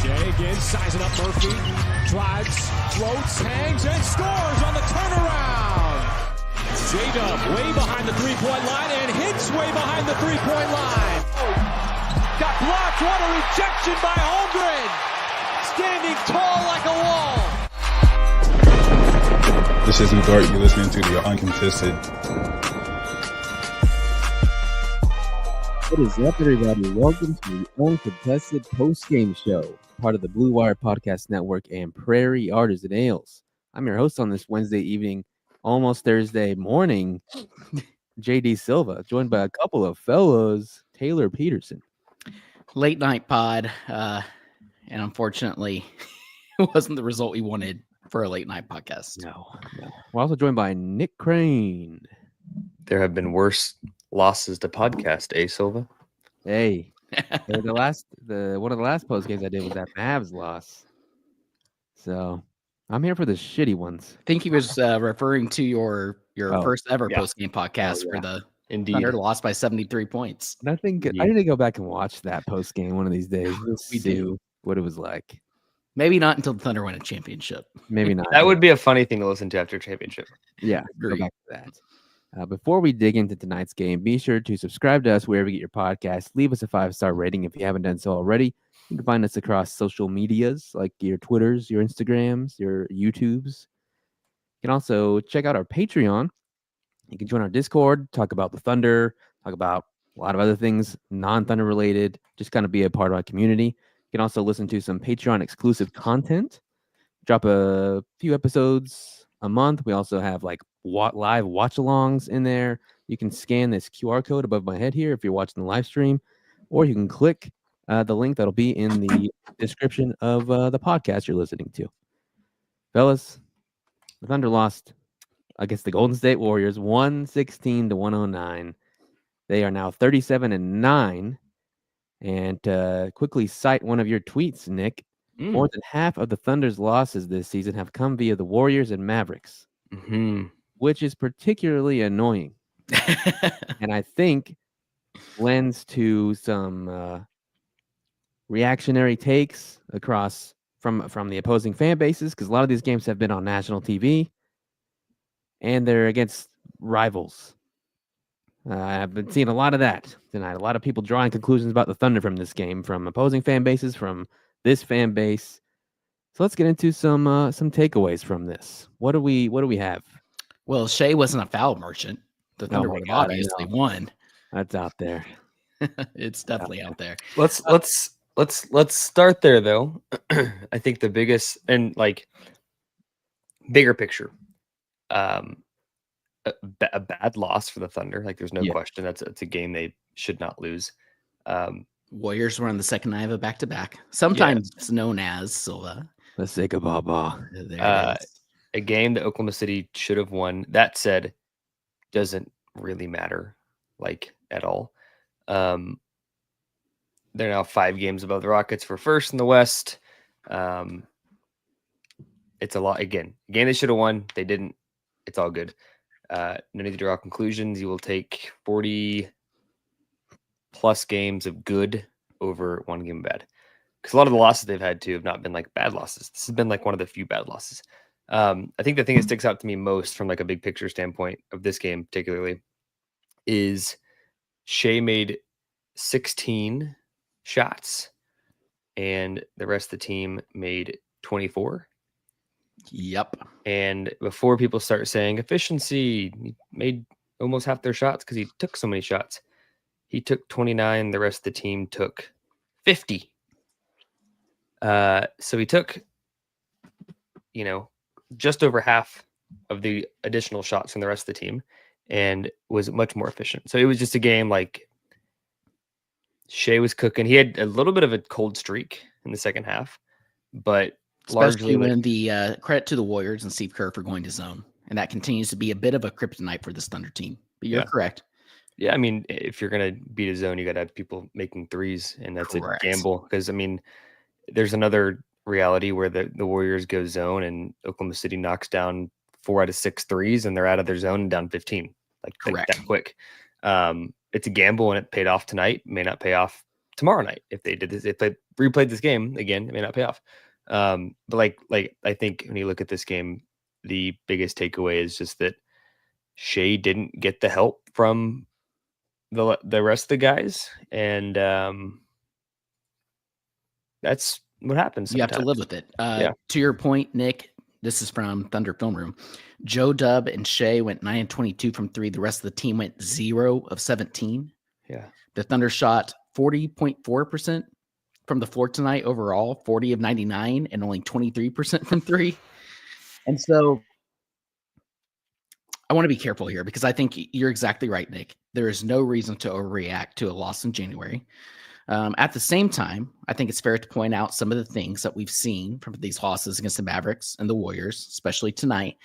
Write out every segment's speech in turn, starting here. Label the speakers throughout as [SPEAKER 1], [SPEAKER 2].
[SPEAKER 1] Shai again, sizing up Murphy. Drives, floats, hangs, and scores on the turnaround. J-Dub way behind the three-point line and hits way behind the three-point line. Got blocked. What a rejection by Holmgren. Standing tall like a wall.
[SPEAKER 2] This is Dart. You're listening to the Uncontested.
[SPEAKER 3] What is up, everybody? Welcome to the Uncontested Post-Game Show, part of the Blue Wire Podcast Network and Prairie Artisan Ales. I'm your host on this Wednesday evening, almost Thursday morning, JD Silva, joined by a couple of fellows, Taylor Peterson.
[SPEAKER 4] Late night pod, and unfortunately, it wasn't the result we wanted for a late night podcast.
[SPEAKER 3] No. We're also joined by Nick Crane.
[SPEAKER 5] There have been worse losses to podcast, Silva?
[SPEAKER 3] Hey, one of the last post games I did was that Mavs loss. So I'm here for the shitty ones.
[SPEAKER 4] I think he was referring to your first ever post game podcast for the Thunder lost by 73 points.
[SPEAKER 3] I think I need to go back and watch that post game one of these days.
[SPEAKER 4] We do
[SPEAKER 3] what it was like.
[SPEAKER 4] Maybe not until the Thunder win a championship.
[SPEAKER 3] Maybe not.
[SPEAKER 5] That would be a funny thing to listen to after a championship.
[SPEAKER 3] Yeah, go back to that. Before we dig into tonight's game, be sure to subscribe to us wherever you get your podcasts. Leave us a 5-star rating if you haven't done so already. You can find us across social medias like your Twitters, your Instagrams, your YouTubes. You can also check out our Patreon. You can join our Discord, talk about the Thunder, talk about a lot of other things, non-Thunder related, just kind of be a part of our community. You can also listen to some Patreon exclusive content. Drop a few episodes a month. We also have like live watch-alongs in there. You can scan this QR code above my head here if you're watching the live stream, or you can click the link that'll be in the description of the podcast you're listening to. Fellas, the Thunder lost against the Golden State Warriors 116-109. They are now 37-9. And quickly cite one of your tweets, Nick. More than half of the Thunder's losses this season have come via the Warriors and Mavericks, which is particularly annoying. And I think lends to some reactionary takes across from the opposing fan bases, because a lot of these games have been on national TV, and they're against rivals. I've been seeing a lot of that tonight. A lot of people drawing conclusions about the Thunder from this game, from opposing fan bases, from this fan base. So let's get into some takeaways from this. What do we have?
[SPEAKER 4] Well, Shai wasn't a foul merchant. The Thunder would have obviously won.
[SPEAKER 3] That's out there.
[SPEAKER 4] It's definitely out there.
[SPEAKER 5] Let's start there though. I think the biggest and like bigger picture, a bad loss for the Thunder. Like there's no question. That's a game they should not lose.
[SPEAKER 4] Warriors were on the second night of a back-to-back, sometimes known as Silva.
[SPEAKER 3] Let's say Baba.
[SPEAKER 5] A game that Oklahoma City should have won. That said, doesn't really matter, like at all. They're now 5 games above the Rockets for first in the West. It's a lot. Again, a game they should have won. They didn't. It's all good. No need to draw conclusions. You will take 40+ games of good over one game of bad, because a lot of the losses they've had too have not been like bad losses. This has been like one of the few bad losses. I think the thing that sticks out to me most from like a big picture standpoint of this game particularly is Shai made 16 shots and the rest of the team made 24.
[SPEAKER 4] Yep.
[SPEAKER 5] And before people start saying efficiency, he made almost half their shots because he took so many shots. He took 29. The rest of the team took 50. So he took, just over half of the additional shots from the rest of the team and was much more efficient. So it was just a game like Shai was cooking. He had a little bit of a cold streak in the second half, but
[SPEAKER 4] especially when the credit to the Warriors and Steve Kerr for going to zone. And that continues to be a bit of a kryptonite for this Thunder team. But you're correct.
[SPEAKER 5] Yeah, I mean, if you're going to beat a zone, you got to have people making threes, and that's a gamble. Because, I mean, there's another reality where the Warriors go zone and Oklahoma City knocks down 4 out of 6 threes, and they're out of their zone and down 15. Like that quick. It's a gamble, and it paid off tonight. May not pay off tomorrow night if they did this. If they replayed this game again, it may not pay off. But like I think when you look at this game, the biggest takeaway is just that Shai didn't get the help from the rest of the guys, and that's what happens.
[SPEAKER 4] You have to
[SPEAKER 5] sometimes.
[SPEAKER 4] live with it.
[SPEAKER 5] Yeah.
[SPEAKER 4] To your point, Nick, this is from Thunder Film Room. Joe Dub and Shai went 9 and 22 from 3. The rest of the team went 0 of 17.
[SPEAKER 5] Yeah.
[SPEAKER 4] The Thunder shot 40.4% from the floor tonight overall, 40 of 99, and only 23% from 3. And so I want to be careful here because I think you're exactly right, Nick. There is no reason to overreact to a loss in January. At the same time, I think it's fair to point out some of the things that we've seen from these losses against the Mavericks and the Warriors, especially tonight,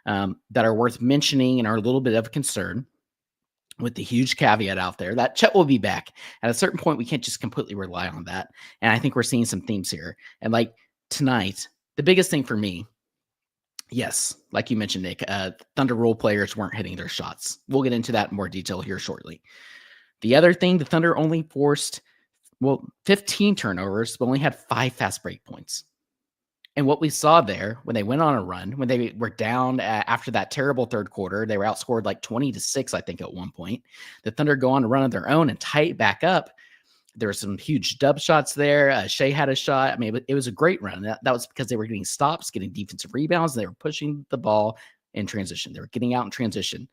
[SPEAKER 4] that are worth mentioning and are a little bit of a concern, with the huge caveat out there that Chet will be back. At a certain point, we can't just completely rely on that. And I think we're seeing some themes here. And like tonight, the biggest thing for me, yes, like you mentioned, Nick, Thunder role players weren't hitting their shots. We'll get into that in more detail here shortly. The other thing, the Thunder only forced 15 turnovers, but only had 5 fast break points. And what we saw there when they went on a run, when they were down after that terrible third quarter, they were outscored like 20-6, I think, at one point. The Thunder go on a run of their own and tie it back up. There were some huge dub shots there. Shai had a shot. I mean, it was a great run. That was because they were getting stops, getting defensive rebounds, and they were pushing the ball in transition. They were getting out in transition.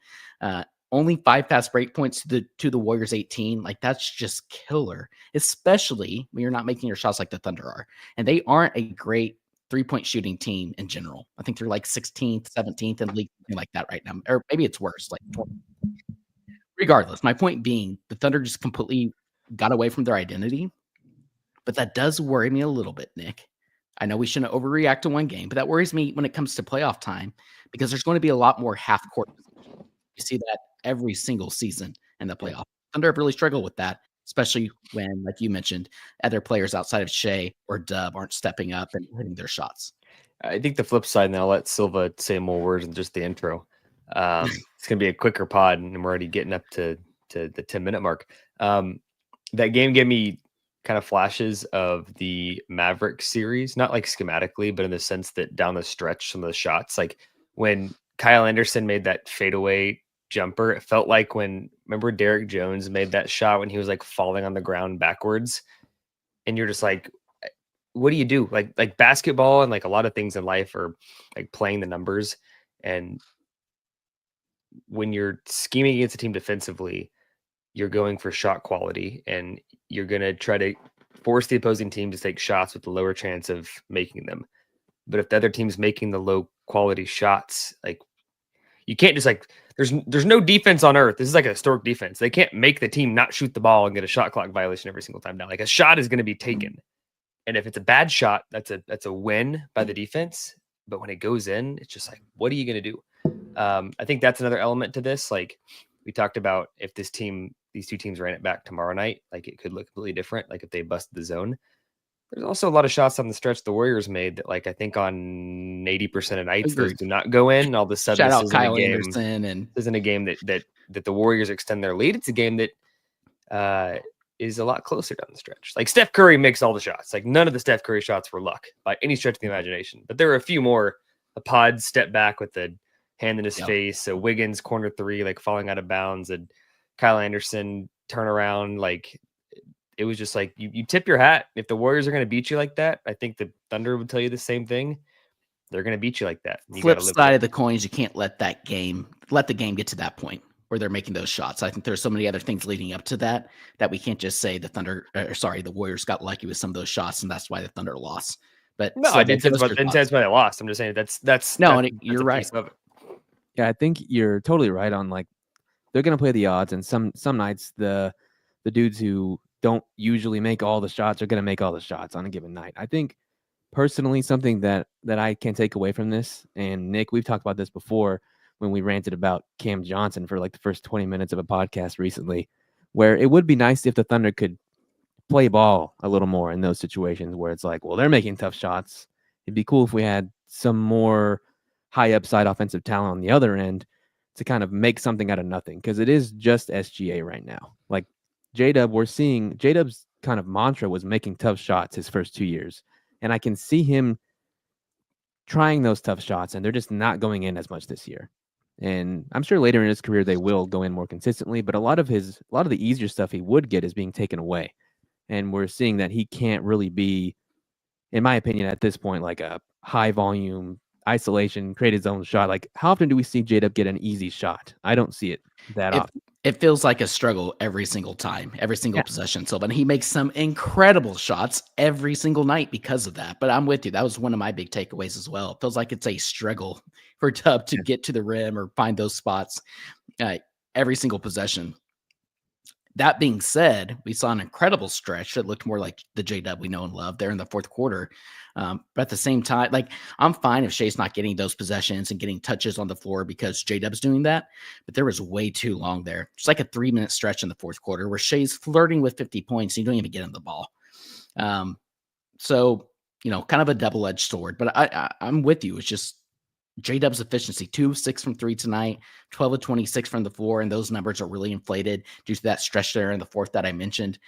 [SPEAKER 4] Only 5 fast break points to the Warriors 18. Like, that's just killer, especially when you're not making your shots like the Thunder are. And they aren't a great 3-point shooting team in general. I think they're like 16th, 17th in the league, something like that right now. Or maybe it's worse, like 20. Regardless, my point being, the Thunder just completely got away from their identity. But that does worry me a little bit, Nick. I know we shouldn't overreact to one game, but that worries me when it comes to playoff time because there's going to be a lot more half-court. You see that every single season in the playoff. Thunder have really struggled with that, especially when, like you mentioned, other players outside of Shai or Dub aren't stepping up and hitting their shots.
[SPEAKER 5] I think the flip side, and I'll let Silva say more words than just the intro. It's going to be a quicker pod, and we're already getting up to the 10-minute mark. That game gave me kind of flashes of the Mavericks series, not like schematically, but in the sense that down the stretch, some of the shots, like when Kyle Anderson made that fadeaway jumper, it felt like remember Derek Jones made that shot when he was like falling on the ground backwards, and you're just like, what do you do? Like basketball and like a lot of things in life are like playing the numbers, and when you're scheming against a team defensively, you're going for shot quality, and you're going to try to force the opposing team to take shots with the lower chance of making them. But if the other team's making the low quality shots, like, you can't just like, there's no defense on earth. This is like a historic defense. They can't make the team not shoot the ball and get a shot clock violation every single time down. Like, a shot is going to be taken. And if it's a bad shot, that's a win by the defense. But when it goes in, it's just like, what are you going to do? I think that's another element to this. Like we talked about, if these two teams ran it back tomorrow night, like it could look completely different. Like if they busted the zone. There's also a lot of shots on the stretch the Warriors made that, like, I think on 80% of nights, those do not go in. And all of a sudden,
[SPEAKER 4] Shout
[SPEAKER 5] this
[SPEAKER 4] out Kyle Anderson, and
[SPEAKER 5] this isn't a game that the Warriors extend their lead. It's a game that is a lot closer down the stretch. Like, Steph Curry makes all the shots. Like, none of the Steph Curry shots were luck by any stretch of the imagination. But there were a few more. A pod step back with the hand in his face. A Wiggins corner three, like falling out of bounds. And Kyle Anderson turnaround, like. It was just like you tip your hat. If the Warriors are going to beat you like that, I think the Thunder would tell you the same thing. They're going to beat you like that. You
[SPEAKER 4] flip side of the coins, you can't let the game get to that point where they're making those shots. I think there's so many other things leading up to that we can't just say the Warriors got lucky with some of those shots, and that's why the Thunder lost. But
[SPEAKER 5] no, I didn't say that's why they lost. I'm just saying that's
[SPEAKER 4] you're right.
[SPEAKER 3] Yeah, I think you're totally right on, like, they're going to play the odds, and some nights the dudes who don't usually make all the shots are going to make all the shots on a given night. I think personally, something that I can take away from this, and Nick, we've talked about this before when we ranted about Cam Johnson for like the first 20 minutes of a podcast recently, where it would be nice if the Thunder could play ball a little more in those situations where it's like, well, they're making tough shots. It'd be cool if we had some more high upside offensive talent on the other end to kind of make something out of nothing, because it is just SGA right now. Like, J-Dub, we're seeing J-Dub's kind of mantra was making tough shots his first 2 years. And I can see him trying those tough shots, and they're just not going in as much this year. And I'm sure later in his career they will go in more consistently, but a lot of the easier stuff he would get is being taken away. And we're seeing that he can't really be, in my opinion, at this point, like a high volume isolation, create his own shot. Like, how often do we see J-Dub get an easy shot? I don't see it that often.
[SPEAKER 4] It feels like a struggle every single time, every single possession. So, but he makes some incredible shots every single night because of that. But I'm with you. That was one of my big takeaways as well. It feels like it's a struggle for Dub to get to the rim or find those spots every single possession. That being said, we saw an incredible stretch that looked more like the J-Dub we know and love there in the fourth quarter. But at the same time, like, I'm fine if Shai's not getting those possessions and getting touches on the floor because J-Dub's doing that. But there was way too long there. It's like a 3-minute stretch in the fourth quarter where Shai's flirting with 50 points. And you don't even get him the ball. So, kind of a double-edged sword. But I'm with you. It's just J-Dub's efficiency, 2 of 6 from 3 tonight, 12 of 26 from the floor, and those numbers are really inflated due to that stretch there in the fourth that I mentioned.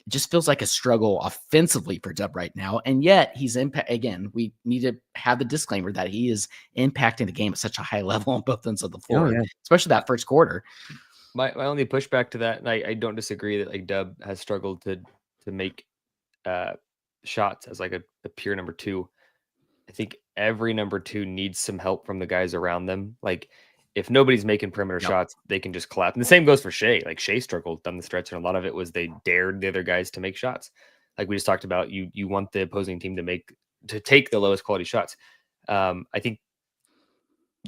[SPEAKER 4] It just feels like a struggle offensively for Dub right now, and yet he's again, we need to have the disclaimer that he is impacting the game at such a high level on both ends of the floor, especially that first quarter.
[SPEAKER 5] My only pushback to that, and I don't disagree that like Dub has struggled to make shots as like a pure number 2. I think every number 2 needs some help from the guys around them. Like, if nobody's making perimeter shots, they can just collapse. And the same goes for Shai. Like, Shai struggled down the stretch, and a lot of it was they dared the other guys to make shots. Like we just talked about, you want the opposing team to take the lowest quality shots. I think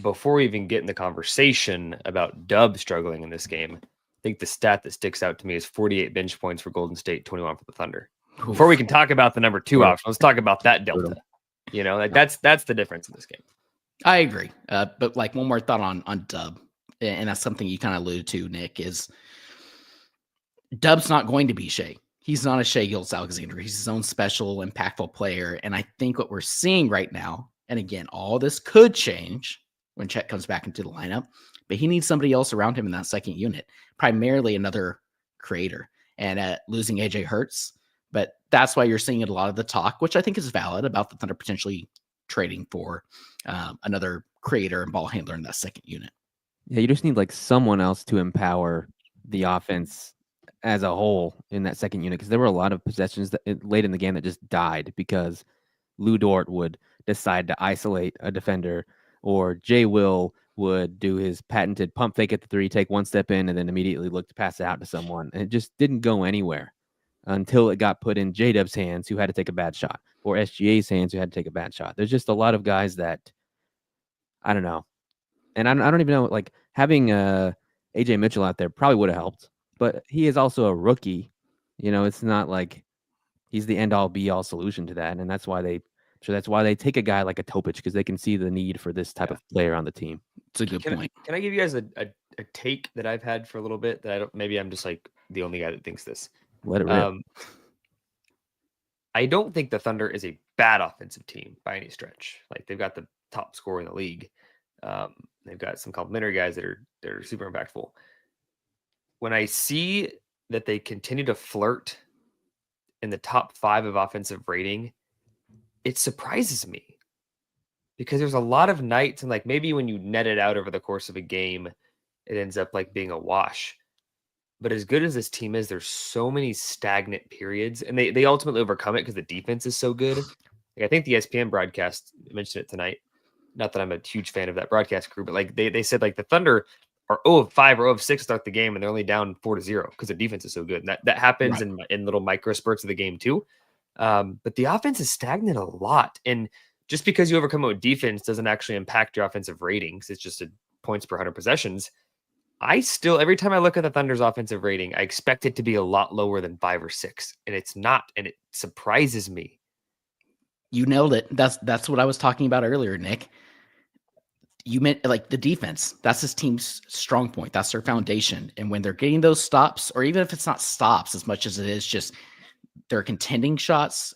[SPEAKER 5] before we even get in the conversation about Dub struggling in this game, I think the stat that sticks out to me is 48 bench points for Golden State, 21 for the Thunder. Before we can talk about the number 2 option, let's talk about that delta. That's the difference in this game.
[SPEAKER 4] I agree. But like one more thought on Dub, and that's something you kind of alluded to, Nick, is Dub's not going to be Shai. He's not a Shai Gilgeous-Alexander. He's his own special, impactful player. And I think what we're seeing right now, and again, all this could change when Chet comes back into the lineup, but he needs somebody else around him in that second unit, primarily another creator. And losing AJ hurts. But that's why you're seeing a lot of the talk, which I think is valid, about the Thunder potentially trading for another creator and ball handler in that second unit.
[SPEAKER 3] Yeah, you just need like someone else to empower the offense as a whole in that second unit, because there were a lot of possessions late in the game that just died because Lou Dort would decide to isolate a defender, or Jay Will would do his patented pump fake at the 3, take one step in, and then immediately look to pass it out to someone. And it just didn't go anywhere until it got put in J-Dub's hands, who had to take a bad shot, or SGA's hands, who had to take a bad shot. There's just a lot of guys that, I don't know. And I don't even know, like, having AJ Mitchell out there probably would have helped, but he is also a rookie. It's not like he's the end-all, be-all solution to that, and that's why they take a guy like a Topic, because they can see the need for this type of player on the team.
[SPEAKER 4] It's a good point.
[SPEAKER 5] Can I give you guys a take that I've had for a little bit that maybe I'm just like the only guy that thinks this?
[SPEAKER 3] Let it rip.
[SPEAKER 5] I don't think the Thunder is a bad offensive team by any stretch. Like, they've got the top scorer in the league. They've got some complimentary guys that are super impactful. When I see that they continue to flirt in the top 5 of offensive rating, it surprises me, because there's a lot of nights, and like maybe when you net it out over the course of a game, it ends up like being a wash. But as good as this team is, there's so many stagnant periods, and they ultimately overcome it because the defense is so good. Like, I think the ESPN broadcast mentioned it tonight. Not that I'm a huge fan of that broadcast crew, but like they said, like, the Thunder are 0 of 5 or 0 of 6 to start the game, and they're only down 4-0 because the defense is so good. And that happens in little micro spurts of the game too. But the offense is stagnant a lot, and just because you overcome it with defense doesn't actually impact your offensive ratings. It's just a points per 100 possessions. Every time I look at the Thunder's offensive rating, I expect it to be a lot lower than 5 or 6, and it's not, and it surprises me.
[SPEAKER 4] You nailed it. That's what I was talking about earlier, Nick. You meant like the defense. That's this team's strong point. That's their foundation. And when they're getting those stops, or even if it's not stops as much as it is just they're contesting shots,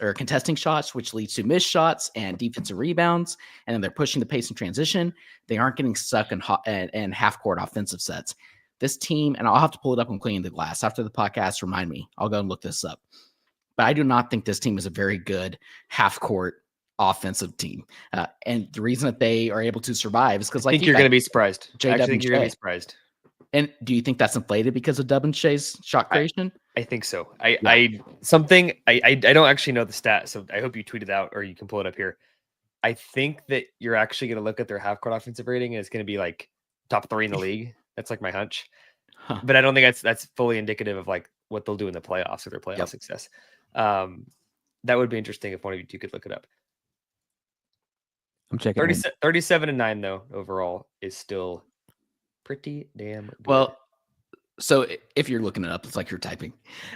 [SPEAKER 4] which leads to missed shots and defensive rebounds, and then they're pushing the pace in transition, they aren't getting stuck in half-court offensive sets. This team, and I'll have to pull it up and clean the glass after the podcast. Remind me. I'll go and look this up. but I do not think this team is a very good half-court offensive team. And the reason that they are able to survive is because,
[SPEAKER 5] I think you're going to be surprised. I
[SPEAKER 4] J-Dub
[SPEAKER 5] actually think
[SPEAKER 4] and
[SPEAKER 5] you're going to
[SPEAKER 4] Shai.
[SPEAKER 5] be surprised.
[SPEAKER 4] And do you think that's inflated because of Dub and Shai's shot creation?
[SPEAKER 5] I think so. I don't actually know the stat, so I hope you tweet it out or you can pull it up here. I think that you're actually going to look at their half-court offensive rating and it's going to be like top 3 in the league. That's like my hunch.
[SPEAKER 4] Huh.
[SPEAKER 5] But I don't think that's fully indicative of like what they'll do in the playoffs or their playoff
[SPEAKER 4] Yep.
[SPEAKER 5] success. That would be interesting if one of you two could look it up.
[SPEAKER 3] I'm checking.
[SPEAKER 5] 37-9 though overall is still pretty damn good.
[SPEAKER 4] Well, so if you're looking it up, it's like you're typing.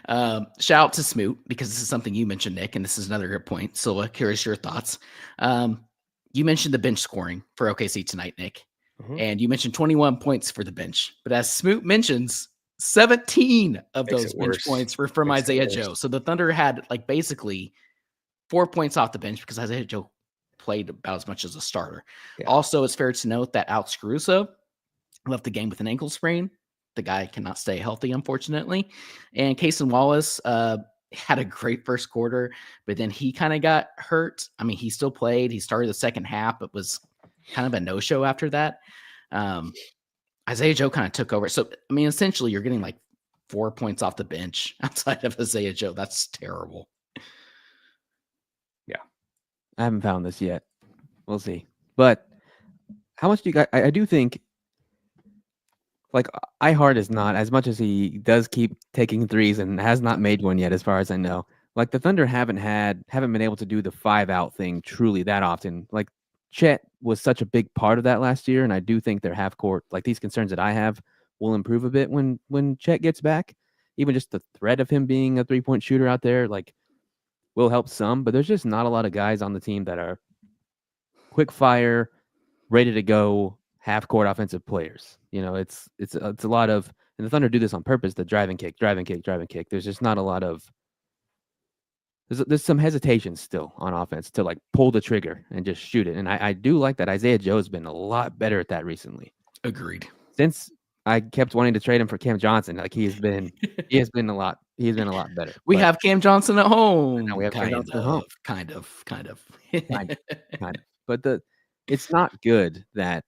[SPEAKER 4] Shout out to Smoot, because this is something you mentioned, Nick, and this is another good point. So curious your thoughts. You mentioned the bench scoring for OKC tonight, Nick, and you mentioned 21 points for the bench. But as Smoot mentions, 17 of
[SPEAKER 5] Makes
[SPEAKER 4] those
[SPEAKER 5] it
[SPEAKER 4] bench
[SPEAKER 5] worse.
[SPEAKER 4] points were from
[SPEAKER 5] Makes it
[SPEAKER 4] Isaiah
[SPEAKER 5] worse.
[SPEAKER 4] Joe. So the Thunder had like basically 4 points off the bench because Isaiah Joe played about as much as a starter.
[SPEAKER 5] Yeah.
[SPEAKER 4] Also, it's fair to note that Alex Caruso left the game with an ankle sprain. The guy cannot stay healthy, unfortunately. And Cason Wallace had a great first quarter, but then he kind of got hurt. I mean, he still played. He started the second half, but was kind of a no-show after that. Isaiah Joe kind of took over. So, I mean, essentially, you're getting like 4 points off the bench outside of Isaiah Joe. That's terrible.
[SPEAKER 5] Yeah.
[SPEAKER 3] I haven't found this yet. We'll see. But how much do you guys? I do think, like, Ihart is not, as much as he does keep taking threes and has not made one yet, as far as I know. Like, the Thunder haven't been able to do the 5-out thing truly that often. Like, Chet was such a big part of that last year, and I do think their half court, like these concerns that I have, will improve a bit when Chet gets back. Even just the threat of him being a 3-point shooter out there, like, will help some. But there's just not a lot of guys on the team that are quick fire, ready to go, half court offensive players. You know, it's a lot of, and the Thunder do this on purpose, the drive and kick. There's just not a lot of, there's some hesitation still on offense to like pull the trigger and just shoot it. And I do like that Isaiah Joe has been a lot better at that recently.
[SPEAKER 4] Agreed.
[SPEAKER 3] Since I kept wanting to trade him for Cam Johnson, like he has been a lot better.
[SPEAKER 4] We have Cam Johnson at home.
[SPEAKER 3] Now we have Cam Johnson at home.
[SPEAKER 4] Kind of.
[SPEAKER 3] Kind of. But it's not good that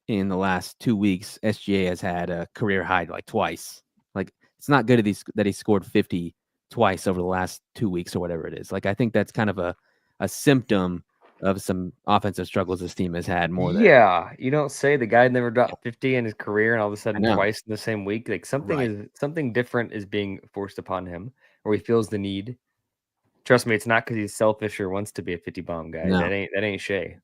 [SPEAKER 3] in the last 2 weeks, SGA has had a career high like twice. Like, it's not good that he scored 50 twice over the last 2 weeks or whatever it is. Like, I think that's kind of a symptom of some offensive struggles this team has had more than.
[SPEAKER 5] Yeah, you don't say. The guy never dropped 50 in his career, and all of a sudden twice in the same week. Like, something different is being forced upon him, or he feels the need. Trust me, it's not because he's selfish or wants to be a 50 bomb guy.
[SPEAKER 3] No.
[SPEAKER 5] That ain't Shai.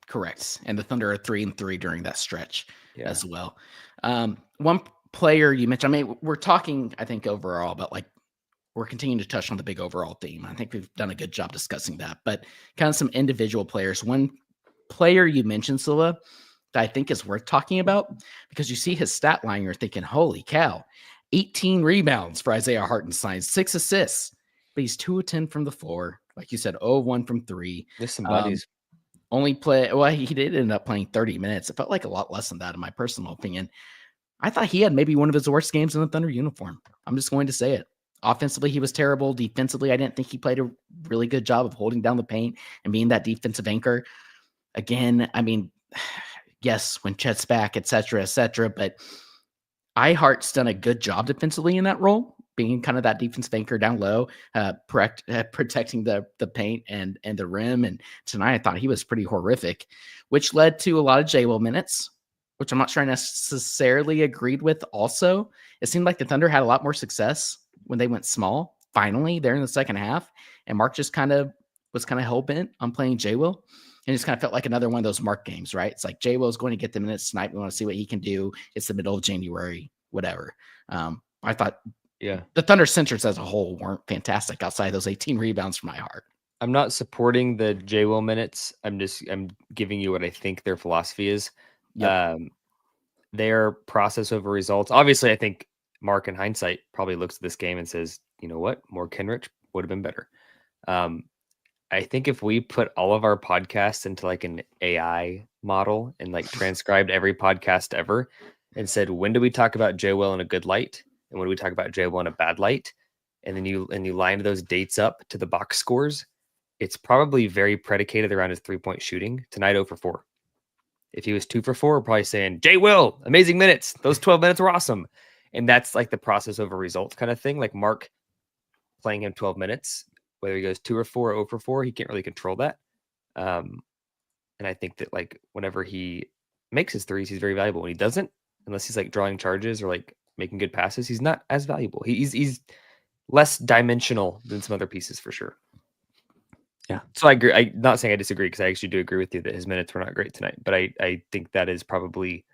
[SPEAKER 4] Correct. And the Thunder are 3-3 during that stretch as well. One player you mentioned, I mean, we're talking, I think, overall, but like we're continuing to touch on the big overall theme. I think we've done a good job discussing that, but kind of some individual players. One player you mentioned, Scylla, that I think is worth talking about, because you see his stat line, you're thinking, holy cow, 18 rebounds for Isaiah Hartenstein, 6 assists, but he's 2 of 10 from the floor. Like you said, 0-1 from 3.
[SPEAKER 5] There's some buddies.
[SPEAKER 4] He did end up playing 30 minutes. It felt like a lot less than that, in my personal opinion. I thought he had maybe one of his worst games in the Thunder uniform. I'm just going to say it. Offensively, he was terrible. Defensively, I didn't think he played a really good job of holding down the paint and being that defensive anchor. Again, I mean, yes, when Chet's back, et cetera, but Ihart's done a good job defensively in that role, being kind of that defensive anchor down low, protecting the paint and the rim. And tonight I thought he was pretty horrific, which led to a lot of J-Will minutes, which I'm not sure I necessarily agreed with also. It seemed like the Thunder had a lot more success when they went small, finally, there in the second half. And Mark just was hell-bent on playing J-Will. And it just kind of felt like another one of those Mark games, right? It's like J-Will is going to get the minutes tonight. We want to see what he can do. It's the middle of January, whatever. I thought the Thunder centers as a whole weren't fantastic outside of those 18 rebounds from Ihart.
[SPEAKER 5] I'm not supporting the J-Will minutes. I'm giving you what I think their philosophy is. Yep. Their process over results. Obviously, I think Mark, in hindsight, probably looks at this game and says, you know what? More Kenrich would have been better. I think if we put all of our podcasts into like an AI model and like transcribed every podcast ever and said, when do we talk about J-Will in a good light? And when do we talk about J-Will in a bad light? and then you line those dates up to the box scores, it's probably very predicated around his 3-point shooting. Tonight, 0 for 4. If he was 2 for 4, we're probably saying, Jay Will, amazing minutes. Those 12 minutes were awesome. And that's like the process over results kind of thing. Like Mark playing him 12 minutes, whether he goes 2 or 4 or 0 for 4, he can't really control that. And I think that like whenever he makes his threes, he's very valuable. When he doesn't, unless he's like drawing charges or like making good passes, he's not as valuable. He's less dimensional than some other pieces for sure.
[SPEAKER 3] Yeah.
[SPEAKER 5] So I agree. I'm not saying I disagree, because I actually do agree with you that his minutes were not great tonight. But I think that is probably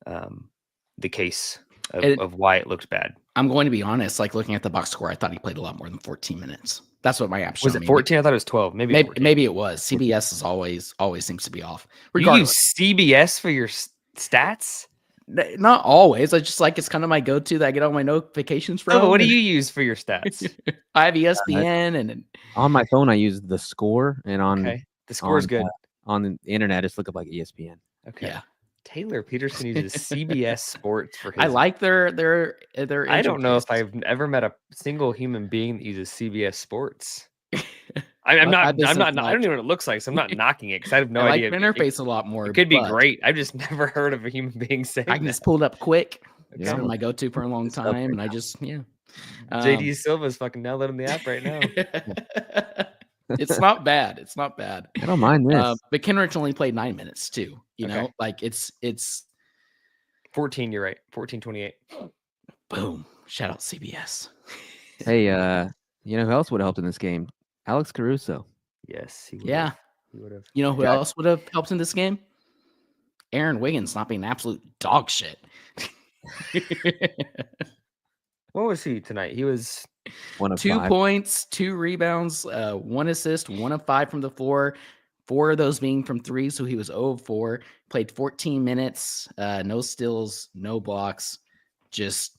[SPEAKER 5] the case of why it looked bad.
[SPEAKER 4] I'm going to be honest. Like looking at the box score, I thought he played a lot more than 14 minutes. That's what my app showed.
[SPEAKER 5] Was it 14? I thought it was 12. Maybe
[SPEAKER 4] it was. CBS is always seems to be off.
[SPEAKER 5] Regardless. You use CBS for your stats?
[SPEAKER 4] Not always. I just like, it's kind of my go-to that I get all my notifications from.
[SPEAKER 5] Oh, but what do you use for your stats?
[SPEAKER 4] I have ESPN and
[SPEAKER 3] on my phone I use the score, and on
[SPEAKER 5] the score is good.
[SPEAKER 3] On the internet, just look up like ESPN.
[SPEAKER 5] Okay.
[SPEAKER 4] Yeah.
[SPEAKER 5] Taylor Peterson uses CBS Sports for his.
[SPEAKER 4] I like their.
[SPEAKER 5] I don't know if I've ever met a single human being that uses CBS Sports. I'm not. I don't even know what it looks like, so I'm not knocking it because I have no idea.
[SPEAKER 4] I like the interface a lot more.
[SPEAKER 5] It could be great. I've just never heard of a human being saying.
[SPEAKER 4] I can just pull it up quick. It's
[SPEAKER 3] Yeah.
[SPEAKER 4] been my go-to for a long time, and I just
[SPEAKER 5] JD Silva's fucking downloading the app right now.
[SPEAKER 4] It's not bad. It's not bad.
[SPEAKER 3] I don't mind this.
[SPEAKER 4] But Kenrich only played 9 minutes too. You know, like it's
[SPEAKER 5] 14. You're right. 14-28.
[SPEAKER 4] Boom. Shout out CBS.
[SPEAKER 3] Hey, you know who else would have helped in this game? Alex Caruso.
[SPEAKER 5] Yes, he would.
[SPEAKER 4] Yeah.
[SPEAKER 5] He would have.
[SPEAKER 4] You know who else would have helped in this game? Aaron Wiggins not being absolute dog shit.
[SPEAKER 5] What was he tonight? He was
[SPEAKER 3] 1 of
[SPEAKER 4] 2
[SPEAKER 3] 5.
[SPEAKER 4] points, 2 rebounds, 1 assist, 1 of 5 from the floor, 4 of those being from 3. So he was 0 of 4. Played 14 minutes, no steals, no blocks. Just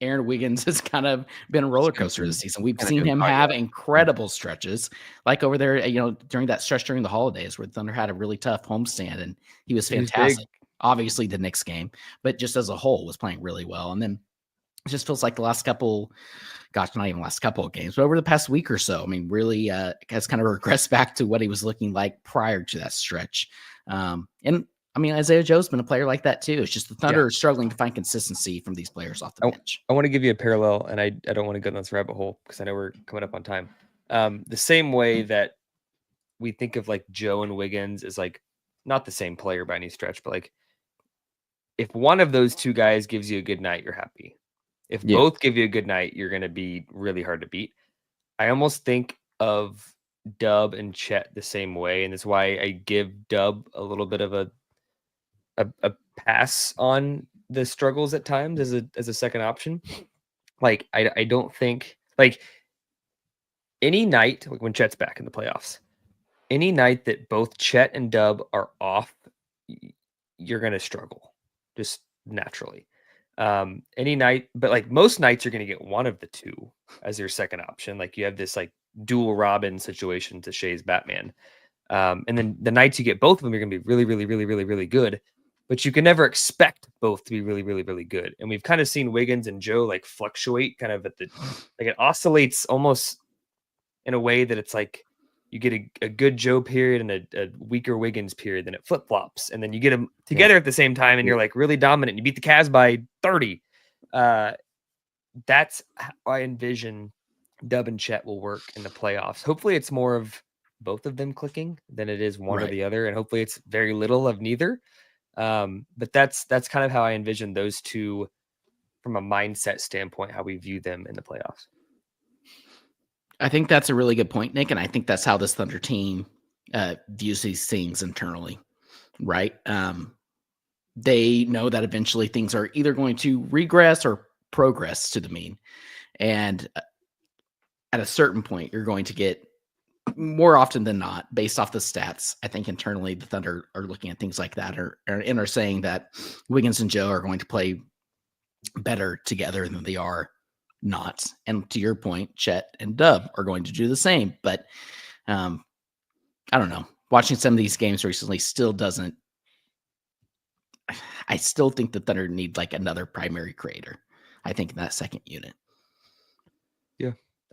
[SPEAKER 4] Aaron Wiggins has kind of been a roller coaster this season. We've seen him have incredible stretches, like over there, you know, during that stretch during the holidays where the Thunder had a really tough homestand and he was fantastic. Obviously, the Knicks game, but just as a whole was playing really well. And then it just feels like the last couple, not even last couple of games, but over the past week or so, I mean, really has kind of regressed back to what he was looking like prior to that stretch. And I mean, Isaiah Joe's been a player like that too. It's just the Thunder are struggling to find consistency from these players off the bench.
[SPEAKER 5] I want to give you a parallel, and I don't want to go down this rabbit hole because I know we're coming up on time. The same way that we think of like Joe and Wiggins is like not the same player by any stretch, but like if one of those two guys gives you a good night, you're happy. If both give you a good night, you're going to be really hard to beat. I almost think of Dub and Chet the same way, and that's why I give Dub a little bit of a pass on the struggles at times as a second option. Like I don't think like any night, like when Chet's back in the playoffs, any night that both Chet and Dub are off, you're gonna struggle just naturally. Any night, but like most nights you're gonna get one of the two as your second option. Like you have this like dual Robin situation to Shai's Batman. And then the nights you get both of them, you're gonna be really, really, really, really, really good. But you can never expect both to be really, really, really good. And we've kind of seen Wiggins and Joe like fluctuate kind of at the like it oscillates almost in a way that it's like you get a good Joe period and a weaker Wiggins period, then it flip flops, and then you get them together at the same time, and you're like really dominant. And you beat the Cavs by 30. That's how I envision Dub and Chet will work in the playoffs. Hopefully, it's more of both of them clicking than it is one or the other, and hopefully, it's very little of neither. But that's kind of how I envision those two from a mindset standpoint, how we view them in the playoffs.
[SPEAKER 4] I think that's a really good point, Nick. And I think that's how this Thunder team views these things internally, right? They know that eventually things are either going to regress or progress to the mean. And at a certain point, you're going to get more often than not, based off the stats. I think internally the Thunder are looking at things like that and are saying that Wiggins and Joe are going to play better together than they are not. And to your point, Chet and Dub are going to do the same. But I don't know. Watching some of these games recently still doesn't. I still think the Thunder need like another primary creator. I think in that second unit.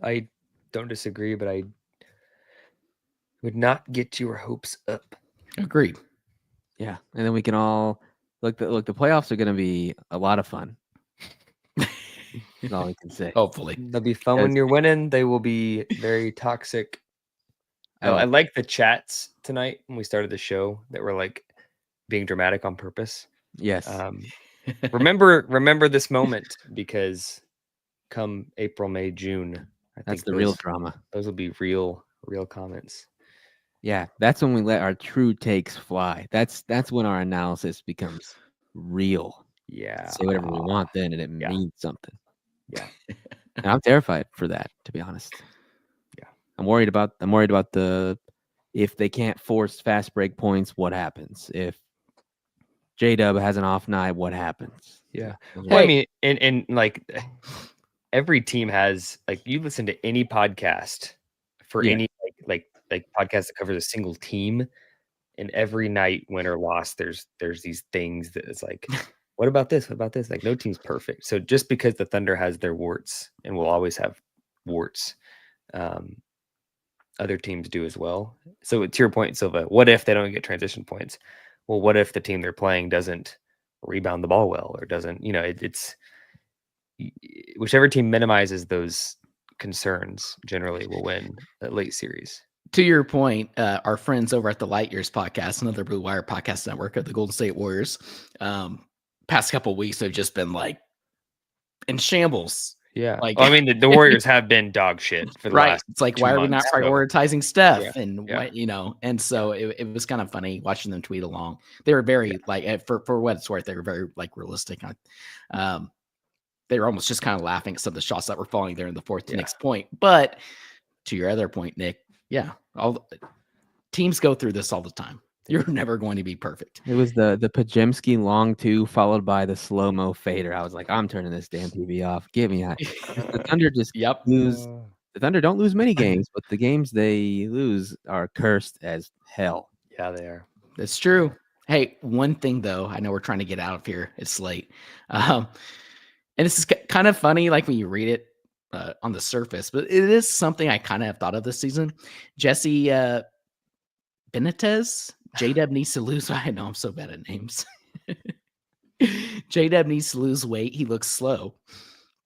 [SPEAKER 5] I don't disagree, but I would not get your hopes up.
[SPEAKER 4] Agreed.
[SPEAKER 3] Yeah, and then we can all look. The playoffs are going to be a lot of fun. That's all we can say.
[SPEAKER 4] Hopefully.
[SPEAKER 5] They'll be fun when you're winning. They will be very toxic. I like the chats tonight when we started the show that were like being dramatic on purpose.
[SPEAKER 3] Yes.
[SPEAKER 5] Remember this moment, because come April, May, June, I
[SPEAKER 3] That's
[SPEAKER 5] think
[SPEAKER 3] the real drama.
[SPEAKER 5] Those will be real comments.
[SPEAKER 3] Yeah, that's when we let our true takes fly. That's when our analysis becomes real.
[SPEAKER 5] Yeah.
[SPEAKER 3] Say whatever we want then, and it
[SPEAKER 5] Yeah.
[SPEAKER 3] means something.
[SPEAKER 5] Yeah.
[SPEAKER 3] And I'm terrified for that, to be honest.
[SPEAKER 5] Yeah.
[SPEAKER 3] I'm worried about the if they can't force fast break points, what happens? If J-Dub has an off night, what happens?
[SPEAKER 5] Yeah.
[SPEAKER 3] Those are-
[SPEAKER 5] Well, I mean, and like every team has, like, you listen to any podcast for
[SPEAKER 3] Yeah.
[SPEAKER 5] any like podcast that covers a single team, and every night, win or loss, there's these things that is like, what about this? What about this? Like, no team's perfect. So just because the Thunder has their warts and will always have warts, other teams do as well. So to your point, Silva, what if they don't get transition points? Well, what if the team they're playing doesn't rebound the ball well, or doesn't, it's whichever team minimizes those concerns generally will win a late series.
[SPEAKER 4] To your point, our friends over at the Light Years podcast, another Blue Wire podcast network of the Golden State Warriors, past couple of weeks have just been like in shambles.
[SPEAKER 5] Yeah.
[SPEAKER 4] Like,
[SPEAKER 5] I mean, the Warriors have been dog shit for the last
[SPEAKER 4] It's like,
[SPEAKER 5] 2
[SPEAKER 4] why are we not
[SPEAKER 5] months, so-
[SPEAKER 4] prioritizing Steph?
[SPEAKER 5] Yeah,
[SPEAKER 4] And
[SPEAKER 5] yeah.
[SPEAKER 4] what, and so it was kind of funny watching them tweet along. They were very like, for what it's worth, they were very like realistic. They were almost just kind of laughing at some of the shots that were falling there in the fourth to Nick's point. But to your other point, Nick, all teams go through this all the time. You're never going to be perfect.
[SPEAKER 3] It was the Pajemski long two followed by the slow-mo fader. I was like, I'm turning this damn TV off. Get me out. The Thunder just lose. The Thunder don't lose many games, but the games they lose are cursed as hell.
[SPEAKER 5] Yeah, they are.
[SPEAKER 4] That's true. Hey, one thing though, I know we're trying to get out of here. It's late. And this is kind of funny, like when you read it on the surface, but it is something I kind of have thought of this season. Jesse Benitez, J-Dub needs to lose. I know I'm so bad at names. J-Dub needs to lose weight. He looks slow.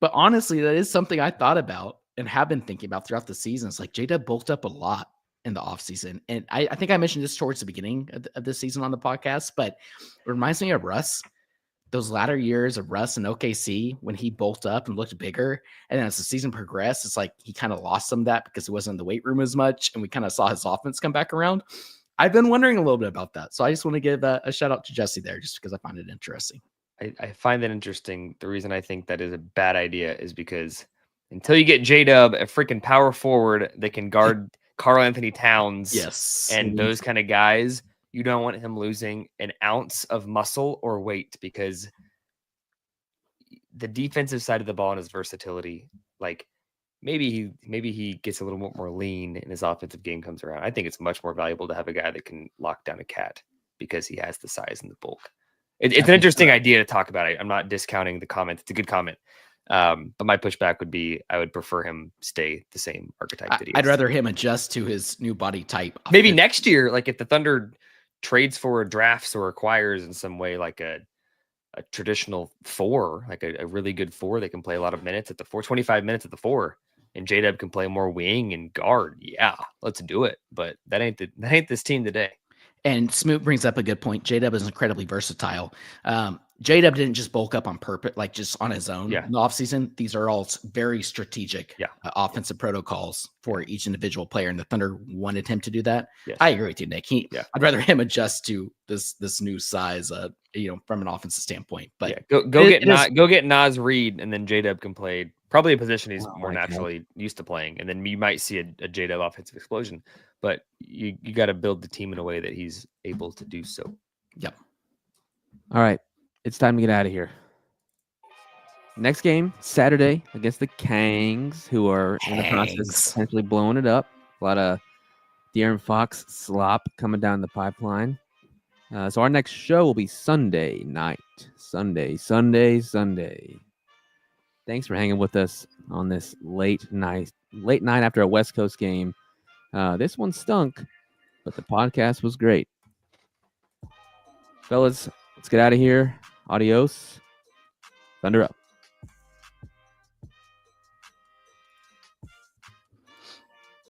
[SPEAKER 4] But honestly, that is something I thought about and have been thinking about throughout the season. It's like J-Dub bulked up a lot in the offseason. And I think I mentioned this towards the beginning of this season on the podcast, but it reminds me of Russ. Those latter years of Russ and OKC when he bulked up and looked bigger. And then as the season progressed, it's like he kind of lost some of that because he wasn't in the weight room as much. And we kind of saw his offense come back around. I've been wondering a little bit about that. So I just want to give a shout out to Jesse there just because I find it interesting.
[SPEAKER 5] I find that interesting. The reason I think that is a bad idea is because until you get J-Dub, a freaking power forward that can guard Karl Anthony Towns and those kind of guys, you don't want him losing an ounce of muscle or weight, because the defensive side of the ball and his versatility, like maybe he gets a little bit more lean and his offensive game comes around. I think it's much more valuable to have a guy that can lock down a cat because he has the size and the bulk. It's an interesting idea to talk about. I'm not discounting the comment. It's a good comment. But my pushback would be I would prefer him stay the same archetype that he is.
[SPEAKER 4] I'd rather him adjust to his new body type.
[SPEAKER 5] Maybe next year, like if the Thunder trades for drafts or acquires in some way like a traditional 4, like a really good 4 that can play a lot of minutes at the 4, 25 minutes at the 4, and J-Dub can play more wing and guard. Yeah, let's do it. But that ain't this team today.
[SPEAKER 4] And Smoot brings up a good point. J-Dub is incredibly versatile. J-Dub didn't just bulk up on purpose, like just on his own in the offseason. These are all very strategic offensive protocols for each individual player, and the Thunder wanted him to do that. Yes. I agree with you, Nick. I'd rather him adjust to this new size, from an offensive standpoint. But
[SPEAKER 5] go get Naz Reid, and then J-Dub can play probably a position he's more naturally used to playing, and then you might see a J-Dub offensive explosion. But you got to build the team in a way that he's able to do so.
[SPEAKER 4] Yep.
[SPEAKER 3] All right. It's time to get out of here. Next game, Saturday, against the Kangs, who are in the process of potentially blowing it up. A lot of De'Aaron Fox slop coming down the pipeline. So our next show will be Sunday night. Sunday. Thanks for hanging with us on this late night after a West Coast game. This one stunk, but the podcast was great. Fellas, let's get out of here. Adios. Thunder up.